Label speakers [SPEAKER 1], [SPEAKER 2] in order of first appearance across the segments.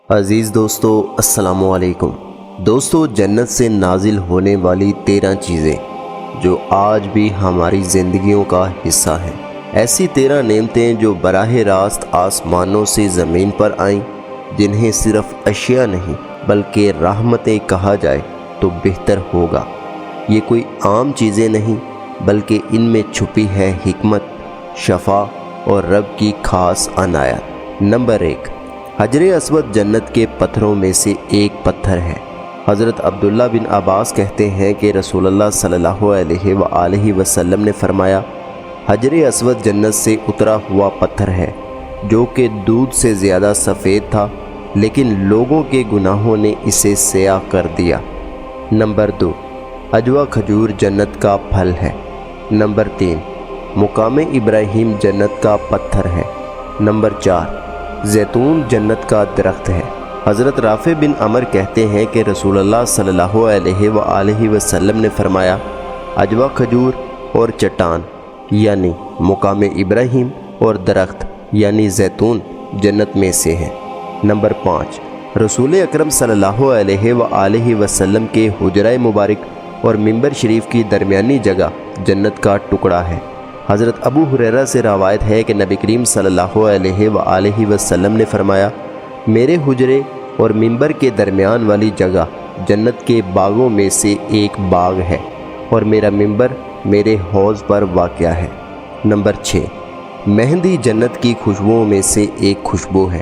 [SPEAKER 1] عزیز دوستو السلام علیکم۔ دوستو، جنت سے نازل ہونے والی 13 چیزیں جو آج بھی ہماری زندگیوں کا حصہ ہیں، ایسی 13 نعمتیں جو براہ راست آسمانوں سے زمین پر آئیں، جنہیں صرف اشیاء نہیں بلکہ رحمتیں کہا جائے تو بہتر ہوگا۔ یہ کوئی عام چیزیں نہیں بلکہ ان میں چھپی ہے حکمت، شفا اور رب کی خاص عنایت۔ نمبر 1، حجر اسود جنت کے پتھروں میں سے ایک پتھر ہے۔ حضرت عبداللہ بن عباس کہتے ہیں کہ رسول اللہ صلی اللہ علیہ وآلہ وسلم نے فرمایا، حجر اسود جنت سے اترا ہوا پتھر ہے جو کہ دودھ سے زیادہ سفید تھا، لیکن لوگوں کے گناہوں نے اسے سیاہ کر دیا۔ نمبر 2، عجوا کھجور جنت کا پھل ہے۔ نمبر 3، مقام ابراہیم جنت کا پتھر ہے۔ نمبر 4، زیتون جنت کا درخت ہے۔ حضرت رافع بن عمر کہتے ہیں کہ رسول اللہ صلی اللہ علیہ وآلہ وسلم نے فرمایا، عجوا کھجور اور چٹان یعنی مقام ابراہیم اور درخت یعنی زیتون جنت میں سے ہیں۔ نمبر 5، رسول اکرم صلی اللہ علیہ وآلہ وسلم کے حجرہ مبارک اور منبر شریف کی درمیانی جگہ جنت کا ٹکڑا ہے۔ حضرت ابو ہریرہ سے روایت ہے کہ نبی کریم صلی اللہ علیہ وآلہ وسلم نے فرمایا، میرے حجرے اور منبر کے درمیان والی جگہ جنت کے باغوں میں سے ایک باغ ہے اور میرا منبر میرے حوض پر واقع ہے۔ نمبر 6، مہندی جنت کی خوشبوؤں میں سے ایک خوشبو ہے۔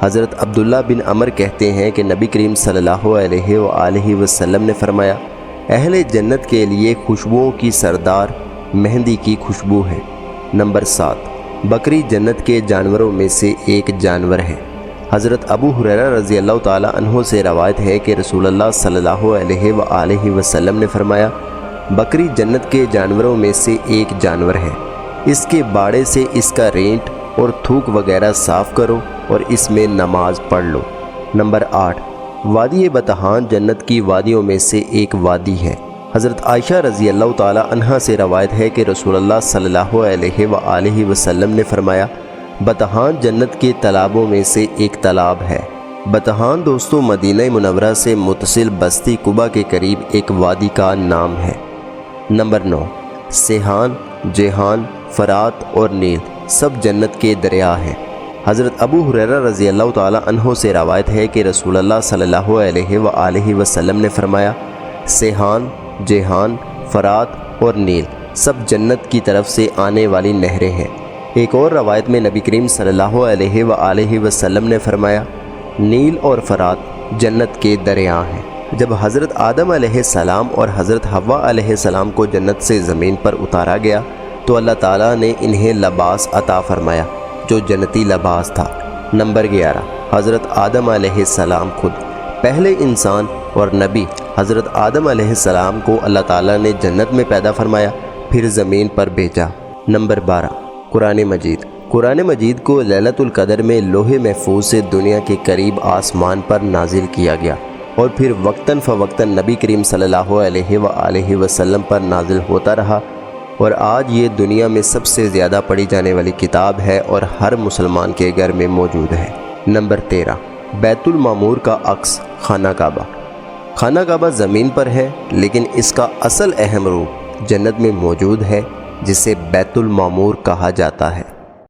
[SPEAKER 1] حضرت عبداللہ بن عمر کہتے ہیں کہ نبی کریم صلی اللہ علیہ وآلہ وسلم نے فرمایا، اہل جنت کے لیے خوشبوؤں کی سردار مہندی کی خوشبو ہے۔ نمبر 7، بکری جنت کے جانوروں میں سے ایک جانور ہے۔ حضرت ابو ہریرہ رضی اللہ تعالی عنہ سے روایت ہے کہ رسول اللہ صلی اللہ علیہ وآلہ وسلم نے فرمایا، بکری جنت کے جانوروں میں سے ایک جانور ہے، اس کے باڑے سے اس کا رینٹ اور تھوک وغیرہ صاف کرو اور اس میں نماز پڑھ لو۔ نمبر 8، وادی بطحان جنت کی وادیوں میں سے ایک وادی ہے۔ حضرت عائشہ رضی اللہ تعالی عنہا سے روایت ہے کہ رسول اللہ صلی اللہ علیہ وآلہ وسلم نے فرمایا، بطحان جنت کے تالابوں میں سے ایک تالاب ہے۔ بطحان دوستو مدینہ منورہ سے متصل بستی قبا کے قریب ایک وادی کا نام ہے۔ نمبر 9، سیحان، جیحان، فرات اور نیل سب جنت کے دریا ہیں۔ حضرت ابو ہریرہ رضی اللہ تعالی عنہ سے روایت ہے کہ رسول اللہ صلی اللہ علیہ وآلہ وسلم نے فرمایا، سیحان، جیحان، فرات اور نیل سب جنت کی طرف سے آنے والی نہریں ہیں۔ ایک اور روایت میں نبی کریم صلی اللہ علیہ وآلہ وسلم نے فرمایا، نیل اور فرات جنت کے دریا ہیں۔ جب حضرت آدم علیہ السلام اور حضرت حوا علیہ السلام کو جنت سے زمین پر اتارا گیا تو اللہ تعالیٰ نے انہیں لباس عطا فرمایا جو جنتی لباس تھا۔ نمبر 11، حضرت آدم علیہ السلام خود پہلے انسان اور نبی حضرت آدم علیہ السلام کو اللہ تعالیٰ نے جنت میں پیدا فرمایا پھر زمین پر بھیجا۔ نمبر 12، قرآن مجید۔ قرآن مجید کو لیلۃ القدر میں لوح محفوظ سے دنیا کے قریب آسمان پر نازل کیا گیا اور پھر وقتاً فوقتاً نبی کریم صلی اللہ علیہ وآلہ وسلم پر نازل ہوتا رہا اور آج یہ دنیا میں سب سے زیادہ پڑھی جانے والی کتاب ہے اور ہر مسلمان کے گھر میں موجود ہے۔ نمبر 13، بیت المعمور کا عکس خانہ کعبہ۔ خانہ کعبہ زمین پر ہے لیکن اس کا اصل اہم روپ جنت میں موجود ہے جسے بیت المعمور کہا جاتا ہے۔